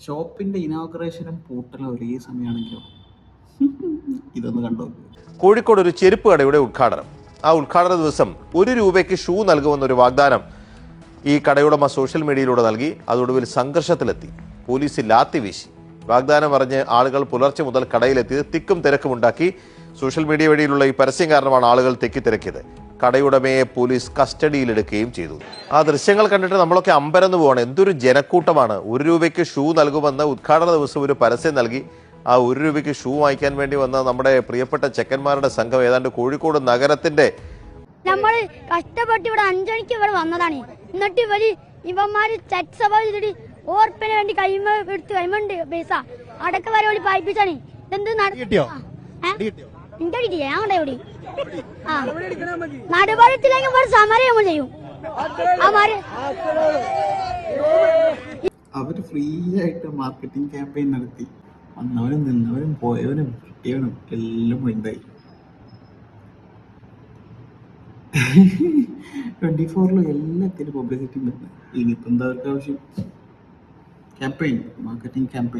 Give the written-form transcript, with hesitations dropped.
ഷോപ്പിന്റെ ഇനോഗ്രേഷനും പൂട്ടലും ഒരേ സമയമാണെങ്കിലോ? ഇതൊന്ന് കണ്ടോ. കോഴിക്കോട് ഒരു ചെരുപ്പ് കടയുടെ ഉദ്ഘാടനം. ആ ഉദ്ഘാടന ദിവസം 1 രൂപയ്ക്ക് ഷൂ നൽകുമെന്നൊരു വാഗ്ദാനം ഈ കടയുടമ സോഷ്യൽ മീഡിയയിലൂടെ നൽകി. അതൊടുവിൽ സംഘർഷത്തിലെത്തി. പോലീസ് ലാത്തി വീശി. വാഗ്ദാനം പറഞ്ഞ് ആളുകൾ പുലർച്ചെ മുതൽ കടയിലെത്തിയത് തിക്കും തിരക്കും ഉണ്ടാക്കി. സോഷ്യൽ മീഡിയ വഴിയിലുള്ള ഈ പരസ്യം കാരണമാണ് ആളുകൾ തിരക്കിയത്. കടയുടമയെ പോലീസ് കസ്റ്റഡിയിലെടുക്കുകയും ചെയ്തു. ആ ദൃശ്യങ്ങൾ കണ്ടിട്ട് നമ്മളൊക്കെ അമ്പരന്ന് പോവാണ്. എന്തൊരു ജനക്കൂട്ടമാണ്. 1 രൂപയ്ക്ക് ഷൂ നൽകുമെന്ന് ഉദ്ഘാടന ദിവസം ഒരു പരസ്യം നൽകി. ആ 1 രൂപയ്ക്ക് ഷൂ വാങ്ങിക്കാൻ വേണ്ടി വന്ന നമ്മുടെ പ്രിയപ്പെട്ട ചെക്കന്മാരുടെ സംഘം ഏതാണ്ട് കോഴിക്കോട് നഗരത്തിന്റെ നമ്മൾ കഷ്ടപ്പെട്ട് ഇവിടെ 5 മണിക്ക് ഇവിടെ വന്നതാണ്. എന്നിട്ട് ഇവന്മാര് ചട്സഭയിൽ ഓർപ്പിന് വേണ്ടി എടുത്ത് കൈമുണ്ട് പൈസ അടക്ക വരെ ഓടി പായിപ്പിച്ചാണ്. ഇതെന്ത് നടപടിത്തില്ലെങ്കിൽ സമരം ചെയ്യും. അവര് ഫ്രീ ആയിട്ട് മാർക്കറ്റിംഗ് ക്യാമ്പയിൻ നടത്തി. വന്നവനും നിന്നവനും പോയവനും കിട്ടിയവനും എല്ലാം എന്തായി. 24 എല്ലാത്തിനും പബ്ലിസിറ്റി വരുന്നത്. ഇനിയിപ്പോൾ എന്താ അവർക്ക് ആവശ്യം? Campaign, marketing campaign.